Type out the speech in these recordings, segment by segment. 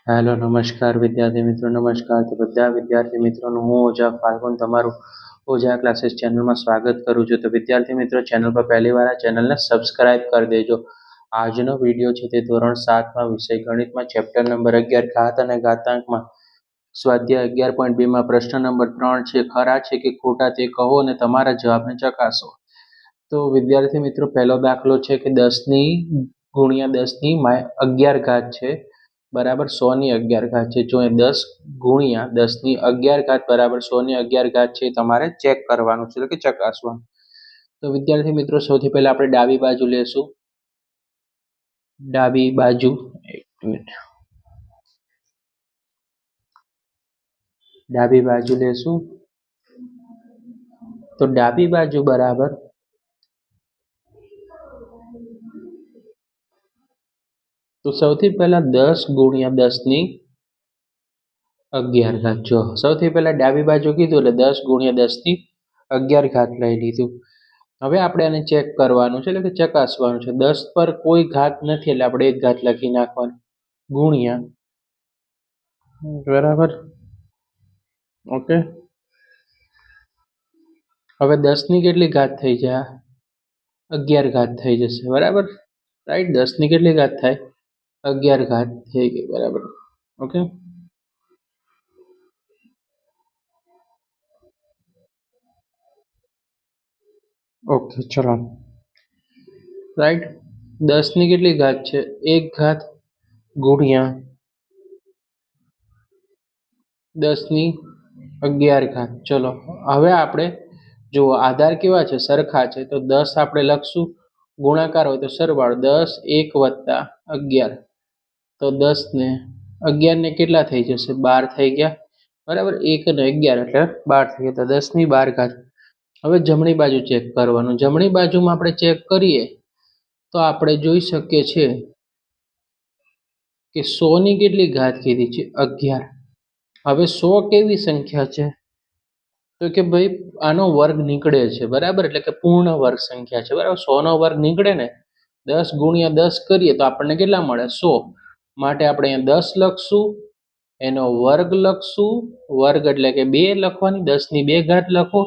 Hello નમસ્કાર વિદ્યાર્થી મિત્રો નમસ્કાર તો બધા વિદ્યાર્થી મિત્રોનું હું ઓઝા ફાલ્ગુન તમારું ઓઝા ક્લાસીસ ચેનલમાં સ્વાગત કરું છું. તો વિદ્યાર્થી મિત્રો ચેનલ પર પહેલી વાર આ ચેનલને સબસ્ક્રાઇબ કરી દેજો. આજનો વિડીયો છે તે ધોરણ 7માં વિષય ગણિતમાં ચેપ્ટર નંબર 11 ઘાત અને ઘાતાંકમાં સ્વાધ્યાય 11.2માં પ્રશ્ન નંબર 3 છે. ખરા છે કે ખોટા તે કહો અને તમારા જવાબને ચકાસો. તો વિદ્યાર્થી મિત્રો પહેલો દાખલો છે કે 10 ગુણ્યા 10 11 ઘાત છે બરાબર 100 ની 11 ઘાત છે. જો એ 10 ગુણ્યા 10 ની 11 ઘાત બરાબર 100 ની 11 ઘાત છે તમારે ચેક કરવાનું છે, એટલે કે ચકાસવાનું. તો વિદ્યાર્થી મિત્રો સૌથી પહેલા આપણે ડાબી બાજુ લેશું. ડાબી બાજુ એક મિનિટ ડાબી બાજુ લેશું. તો ડાબી બાજુ બરાબર તો સૌથી પહેલા 10 ગુણ્યા 10 ની 11 ઘાત. જો સૌથી પહેલા ડાબી બાજુ કીધું એટલે 10 ગુણ્યા 10 ની 11 ઘાત લઈ લીધું. હવે આપણે આને ચેક કરવાનું છે, એટલે કે ચકાસવાનું છે. 10 પર કોઈ ઘાત નથી એટલે આપણે એક ઘાત લખી નાખવાની ગુણ્યા બરાબર ઓકે. હવે 10 ની કેટલી ઘાત થઈ જાય? 11 ઘાત થઈ જશે બરાબર રાઈટ. 10 ની કેટલી ઘાત થાય? 11 ઘાત થઈ ગઈ બરાબર ઓકે. ઓકે ચલો રાઈટ. 10 ની કેટલી ઘાત છે? 1 ઘાત ગુણ્યા 10 ની 11 ઘાત. ચલો હવે આપણે જો આધાર કેવા છે? સરખા છે. તો 10 આપણે લખશું, ગુણાકાર હોય તો સરવાળો 10 1 વત્તા 11. તો 10 ને 11 ને કેટલા થઈ જશે? 12 થઈ ગયા બરાબર. 1 ને 11 એટલે 12 થઈ ગયા. તો 10 ની 12 ઘાત. હવે જમણી બાજુ ચેક કરવાનું. જમણી બાજુમાં આપણે ચેક કરીએ તો આપણે જોઈ શકીએ છીએ કે 100 ની કેટલી ઘાત કીધી છે? 11. હવે 100 કેવી સંખ્યા છે? તો કે ભાઈ આનો વર્ગ નીકળે છે બરાબર, એટલે કે પૂર્ણ વર્ગ સંખ્યા છે બરાબર. 100 નો વર્ગ નીકળે ને 10 ગુણ્યા 10 કરીએ તો આપણને કેટલા મળે? 100. માટે આપણે અહીંયા 10 લખશું, એનો વર્ગ લખશું. વર્ગ એટલે કે 2 લખવાની. 10 ની 2 ઘાત લખો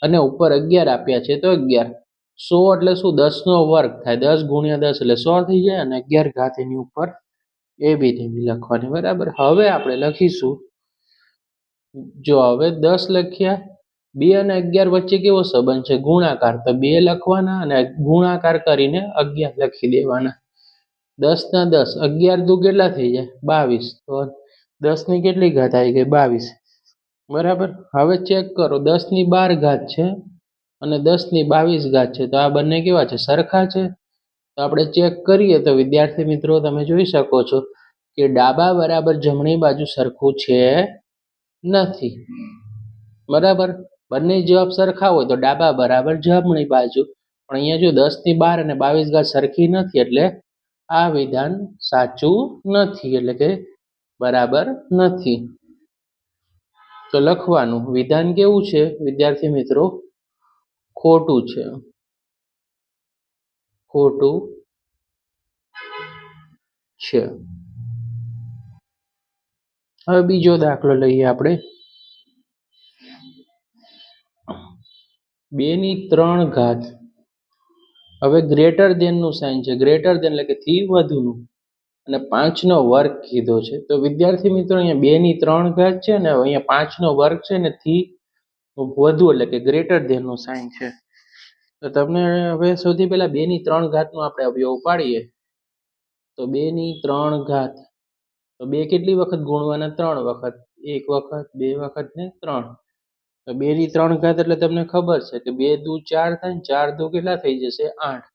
અને ઉપર 11 આપ્યા છે તો 11. 100 એટલે શું? 10 નો વર્ગ થાય. 10 ગુણ્યા 10 એટલે 100 થઈ જાય અને 11 ઘાત એની ઉપર એ બી લખવાની બરાબર. હવે આપણે લખીશું, જો હવે 10 લખ્યા, 2 અને 11 વચ્ચે કેવો સંબંધ છે? ગુણાકાર. તો 2 લખવાના અને ગુણાકાર કરીને 11 લખી દેવાના. 10 ના 10, 11 દુ કેટલા થઈ જાય? 22. તો 10 ની કેટલી ઘાત આવી ગઈ? 22 બરાબર. હવે ચેક કરો, 10 ની 12 ઘાત છે અને 10 ની 22 ઘાત છે. તો આ બંને કેવા છે? સરખા છે. તો આપણે ચેક કરીએ તો વિદ્યાર્થી મિત્રો તમે જોઈ શકો છો કે ડાબા બરાબર જમણી બાજુ સરખું છે નથી બરાબર. બંને જવાબ સરખા હોય તો ડાબા બરાબર જમણી બાજુ. પણ અહીંયા જો 10 ની 12 અને 22 ઘાત સરખી નથી એટલે આ વિધાન સાચું નથી, એટલે કે બરાબર નથી. તો લખવાનું વિધાન કેવું છે વિદ્યાર્થી મિત્રો? ખોટું છે. ખોટું છે. હવે બીજો દાખલો લઈએ આપણે. 2 ની 3 ઘાત. હવે ગ્રેટર ધેન નું સાઇન છે. ગ્રેટર ધેન એટલે કે થી વધુનું, અને 5 નો વર્ગ કીધો છે. તો વિદ્યાર્થી મિત્રો અહીંયા 2 ની 3 ઘાત છે ને અહીંયા 5 નો વર્ગ છે ને થી વધુ એટલે કે ગ્રેટર ધેન નું સાઇન છે. તો તમને હવે સૌથી પહેલા 2 ની 3 ઘાત નો આપણે અવયવ પાડીએ. તો 2 ની 3 ઘાત, તો 2 કેટલી વખત ગુણવાના? 3 વખત. 1 વખત, 2 વખત ને 3. તો 2 ની 3 ઘાત એટલે તમને ખબર છે કે 2 દુ 4 થાય ને 4 દુ કેટલા થઈ જશે? 8.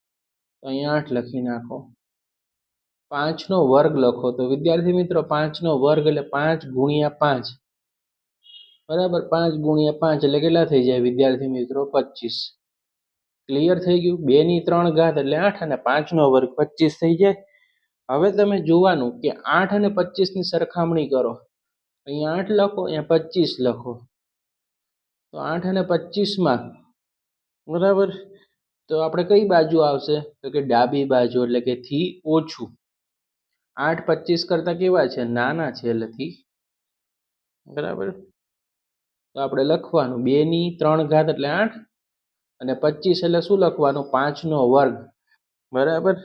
તો અહીંયા 8 લખી નાખો. 5 નો વર્ગ લખો. તો વિદ્યાર્થી મિત્રો 5 નો વર્ગ એટલે 5 ગુણ્યા 5 બરાબર. 5 ગુણ્યા 5 એટલે કેટલા થઈ જાય વિદ્યાર્થી મિત્રો? 25. ક્લિયર થઈ ગયું? 2 ની 3 ઘાત એટલે 8 અને 5 નો વર્ગ 25 થઈ જાય. હવે તમે જોવાનું કે 8 અને 25 ની સરખામણી કરો. અહીંયા 8 લખો, અહીંયા 25 લખો. તો 8 અને 25 માં બરાબર તો આપણે કઈ બાજુ આવશે? તો કે ડાબી બાજુ, એટલે કે થી ઓછું. 8 25 કરતા કેવા છે? નાના છે છેલ્લેથી, બરાબર. તો આપણે લખવાનું 2 ની 3 ઘાત એટલે 8 અને 25 એટલે શું લખવાનું? 5 નો વર્ગ, બરાબર.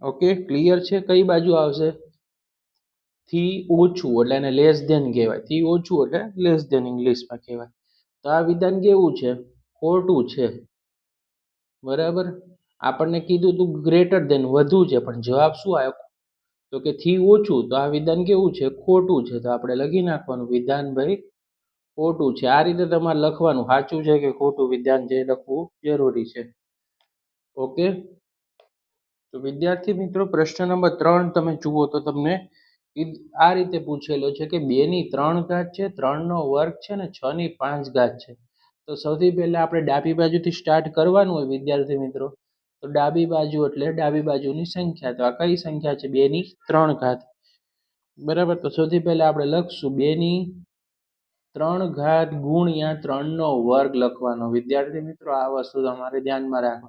ઓકે, ક્લિયર છે? કઈ બાજુ આવશે? થી ઓછું એટલે એને લેસ ધેન કહેવાય. થી ઓછું એટલે લેસ ધેન ઇંગ્લિશમાં કહેવાય. તો આ વિધાન કેવું છે? ખોટું છે, બરાબર. આપણને કીધું તું ગ્રેટર ધેન વધુ છે, પણ જવાબ શું આવ્યો? તો કે થી ઓછું. તો આ વિધાન કેવું છે? ખોટું છે. તો આપણે લખી નાખવાનું વિધાન ભાઈ ખોટું છે. આ રીતે તમારે લખવાનું, સાચું છે કે ખોટું વિધાન જે લખવું જરૂરી છે. ઓકે, તો વિદ્યાર્થી મિત્રો પ્રશ્ન નંબર 3 તમે જુઓ તો તમને આ રીતે પૂછેલો છે કે 2 ની 3 ઘાત છે, 3 નો વર્ગ છે ને 6 ની 5 ઘાત છે. તો સૌથી પહેલા આપણે ડાબી બાજુથી સ્ટાર્ટ કરવાનું હોય વિદ્યાર્થી મિત્રો. તો ડાબી બાજુ એટલે ડાબી બાજુની સંખ્યા. તો આ કઈ સંખ્યા છે? 2 ની 3 ઘાત, બરાબર. તો સૌથી પહેલા આપણે લખશું 2 ની 3 ઘાત ગુણ્યા 3 નો વર્ગ લખવાનો. વિદ્યાર્થી મિત્રો આ વસ્તુ તમારે ધ્યાનમાં રાખો.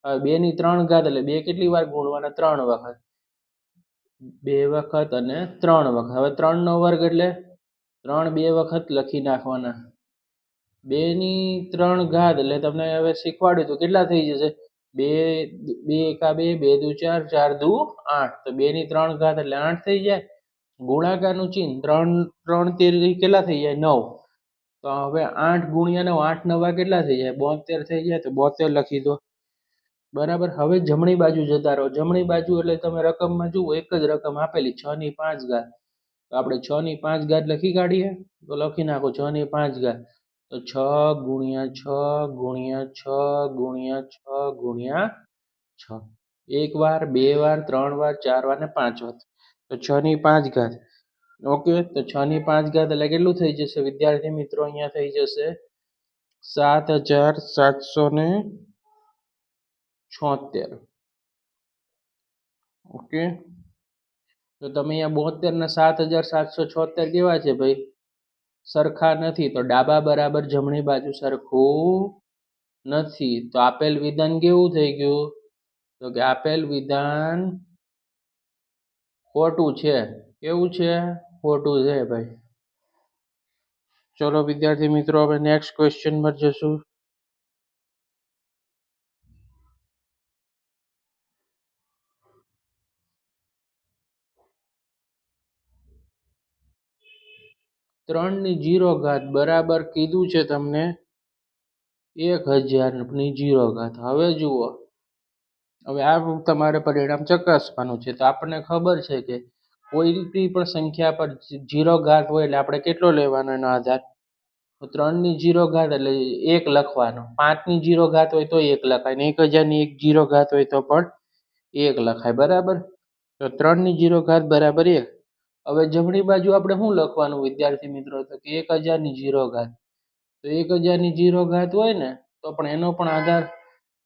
હવે 2 ની 3 ઘાત એટલે 2 કેટલી વાર ગુણવાના? 3 વખત. 2 વખત અને 3 વખત. હવે 3 નો વર્ગ એટલે 3 2 વખત લખી નાખવાના. 2 ની 3 ઘાત એટલે તમને હવે શીખવાડ્યું તો કેટલા થઈ જશે? 2 2 એકા 2, 2 દુ 4, 4 દુ 8. તો 2 ની 3 ઘાત એટલે 8 થઈ જાય. ગુણાકારનું ચિહ્ન 3 3 તેરી કેટલા થઈ જાય? 9. તો હવે 8 ગુણ્યા 9, 8 નવા કેટલા થઈ જાય? 72 થઈ જાય. તો 72 લખી દો, બરાબર. હવે જમણી બાજુ જતા રહો. જમણી બાજુ એટલે તમે રકમમાં જુઓ, એક જ રકમ આપેલી 6 ની 5 ઘાત. તો આપણે 6 ની 5 ઘાત લખી કાઢીએ. તો લખી નાખો 6 ની 5 ઘાત. તો 6 ગુણ્યા 6 ગુણ્યા 6 ગુણ્યા 6 ગુણ્યા 6. એક વાર, બે વાર, 3 વાર, 4 વાર ને 5 વાર. તો 6 ની 5 ઘાત. ઓકે, તો 6 ની 5 ઘાત એટલે કેટલું થઈ જશે વિદ્યાર્થી મિત્રો? અહીંયા થઈ જશે 7776. ઓકે, તો તમે અહીંયા 72 ને 7776 કેવા છે ભાઈ? સરખા નથી. તો ડાબા બરાબર જમણી બાજુ સરખું નથી. તો આપેલ વિધાન કેવું થઈ ગયું? તો કે આપેલ વિધાન ખોટું છે. કેવું છે? ખોટું છે ભાઈ. ચલો વિદ્યાર્થી મિત્રો હવે નેક્સ્ટ ક્વેશ્ચન પર જશું. ત્રણ ની 0 ઘાત બરાબર કીધું છે તમને 1000 ની 0 ઘાત. હવે જુઓ, હવે આ તમારે પરિણામ ચકાસવાનું છે. તો આપણને ખબર છે કે કોઈ પણ સંખ્યા પર 0 ઘાત હોય એટલે આપણે કેટલો લેવાનો એનો આધાર? તો 3 ની 0 ઘાત એટલે 1 લખવાનો. 5 ની 0 ઘાત હોય તો 1 લખાય ને 1000 ની 0 ઘાત હોય તો પણ 1 લખાય, બરાબર. તો 3 ની 0 ઘાત બરાબર 1. હવે જમણી બાજુ આપણે શું લખવાનું વિદ્યાર્થી મિત્રો? તો કે 1000 ની 0 ઘાત. તો 1000 ની 0 ઘાત હોય ને તો પણ એનો પણ આધાર,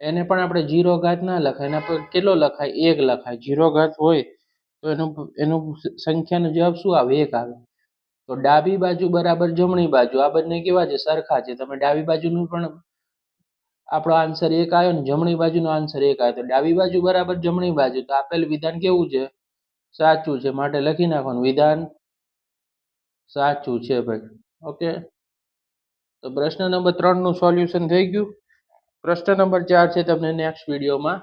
એને પણ આપણે 0 ઘાત ના લખાય, એના પર કેટલો લખાય? 1 લખાય. 0 ઘાત હોય તો એનું સંખ્યાનો જવાબ શું આવે? 1 આવે. તો ડાબી બાજુ બરાબર જમણી બાજુ, આ બંને કેવા છે? સરખા છે. તમે ડાબી બાજુનું પણ આપણો આન્સર 1 આવ્યો ને જમણી બાજુનો આન્સર 1 આવ્યો. તો ડાબી બાજુ બરાબર જમણી બાજુ. તો આપેલ વિધાન કેવું છે? સાચું છે. માટે લખી નાખવાનું વિધાન સાચું છે ભાઈ. ઓકે, તો પ્રશ્ન નંબર 3 નું સોલ્યુશન થઈ ગયું. પ્રશ્ન નંબર 4 છે તમને નેક્સ્ટ વિડીયોમાં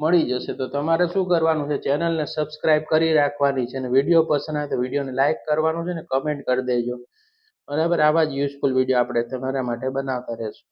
મળી જશે. તો તમારે શું કરવાનું છે? ચેનલને સબસ્ક્રાઇબ કરી રાખવાની છે અને વિડીયો પસંદ આવે તો વિડીયોને લાઇક કરવાનું છે ને કમેન્ટ કરી દેજો, બરાબર. આવા જ યુઝફુલ વિડીયો આપણે તમારા માટે બનાવતા રહેશું.